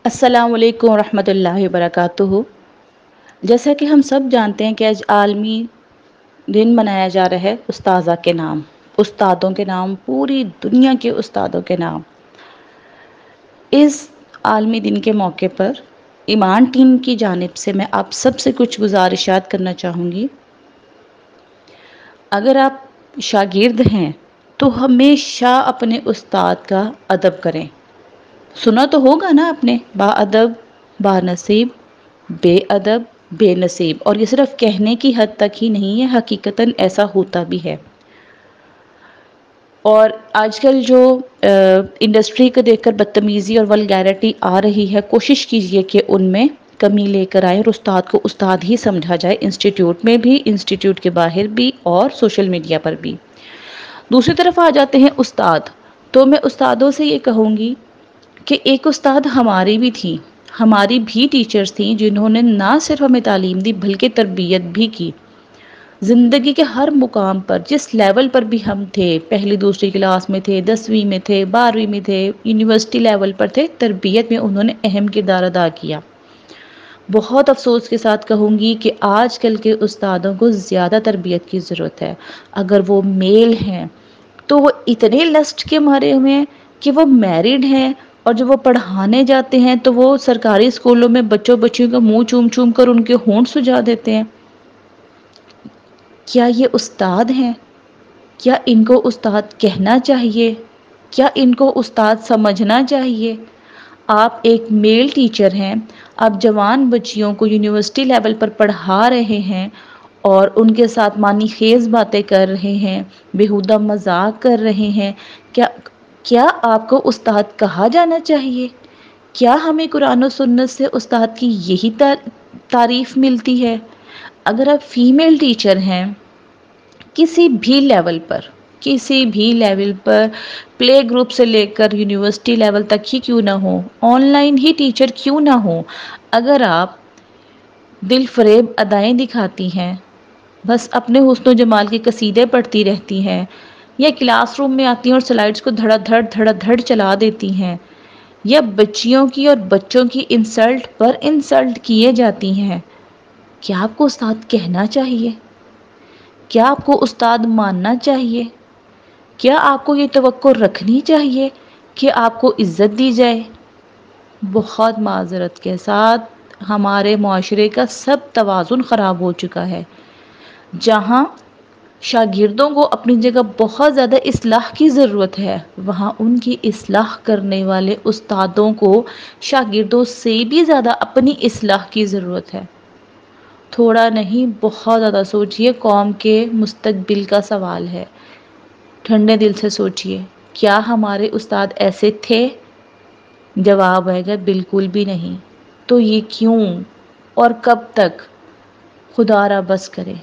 السلام علیکم ورحمۃ اللہ وبرکاتہ۔ جیسا کہ ہم سب جانتے ہیں کہ آج عالمی دن منایا جا رہا ہے استاذہ کے نام، استادوں کے نام، پوری دنیا کے استادوں کے نام۔ اس عالمی دن کے موقع پر ایمان ٹیم کی جانب سے میں آپ سب سے کچھ گزارشات کرنا چاہوں گی۔ اگر آپ شاگرد ہیں تو ہمیشہ اپنے استاد کا ادب کریں۔ سنا تو ہوگا نا آپ نے، با ادب با نصیب، بے ادب بے نصیب، اور یہ صرف کہنے کی حد تک ہی نہیں ہے، حقیقتاً ایسا ہوتا بھی ہے۔ اور آج کل جو انڈسٹری کو دیکھ کر بدتمیزی اور ولگیرٹی آ رہی ہے، کوشش کیجئے کہ ان میں کمی لے کر آئے اور استاد کو استاد ہی سمجھا جائے، انسٹیٹیوٹ میں بھی، انسٹیٹیوٹ کے باہر بھی، اور سوشل میڈیا پر بھی۔ دوسری طرف آ جاتے ہیں استاد، تو میں استادوں سے یہ کہوں گی کہ ایک استاد ہماری بھی تھی، ہماری بھی ٹیچرز تھیں جنہوں نے نہ صرف ہمیں تعلیم دی بلکہ تربیت بھی کی۔ زندگی کے ہر مقام پر، جس لیول پر بھی ہم تھے، پہلی دوسری کلاس میں تھے، 10ویں میں تھے، 12ویں میں تھے، یونیورسٹی لیول پر تھے، تربیت میں انہوں نے اہم کردار ادا کیا۔ بہت افسوس کے ساتھ کہوں گی کہ آج کل کے استادوں کو زیادہ تربیت کی ضرورت ہے۔ اگر وہ میل ہیں تو وہ اتنے لسٹ کے مارے ہوئے ہیں کہ وہ میرڈ ہیں، اور جب وہ پڑھانے جاتے ہیں تو وہ سرکاری اسکولوں میں بچیوں کا منہ چوم چوم کر ان کے ہونٹ سجا دیتے ہیں۔ کیا یہ استاد ہیں؟ کیا ان کو استاد کہنا چاہیے؟ کیا ان کو استاد سمجھنا چاہیے؟ آپ ایک میل ٹیچر ہیں، آپ جوان بچیوں کو یونیورسٹی لیول پر پڑھا رہے ہیں اور ان کے ساتھ معنی خیز باتیں کر رہے ہیں، بیہودہ مذاق کر رہے ہیں۔ کیا آپ کو استاد کہا جانا چاہیے؟ کیا ہمیں قرآن و سنت سے استاد کی یہی تعریف ملتی ہے؟ اگر آپ فیمیل ٹیچر ہیں، کسی بھی لیول پر، پلے گروپ سے لے کر یونیورسٹی لیول تک ہی کیوں نہ ہو، آن لائن ہی ٹیچر کیوں نہ ہو، اگر آپ دل فریب ادائیں دکھاتی ہیں، بس اپنے حسن و جمال کے قصیدے پڑھتی رہتی ہیں، یا کلاس روم میں آتی ہیں اور سلائڈز کو دھڑا دھڑ چلا دیتی ہیں، یا بچیوں کی اور بچوں کی انسلٹ پر انسلٹ کیے جاتی ہیں، کیا آپ کو استاد کہنا چاہیے؟ کیا آپ کو استاد ماننا چاہیے؟ کیا آپ کو یہ توقع رکھنی چاہیے کہ آپ کو عزت دی جائے؟ بہت معذرت کے ساتھ ہمارے معاشرے کا سب توازن خراب ہو چکا ہے۔ جہاں شاگردوں کو اپنی جگہ بہت زیادہ اصلاح کی ضرورت ہے، وہاں ان کی اصلاح کرنے والے استادوں کو شاگردوں سے بھی زیادہ اپنی اصلاح کی ضرورت ہے۔ تھوڑا نہیں، بہت زیادہ سوچئے، قوم کے مستقبل کا سوال ہے۔ ٹھنڈے دل سے سوچئے، کیا ہمارے استاد ایسے تھے؟ جواب آئے گا بالکل بھی نہیں۔ تو یہ کیوں اور کب تک؟ خدا را بس کرے۔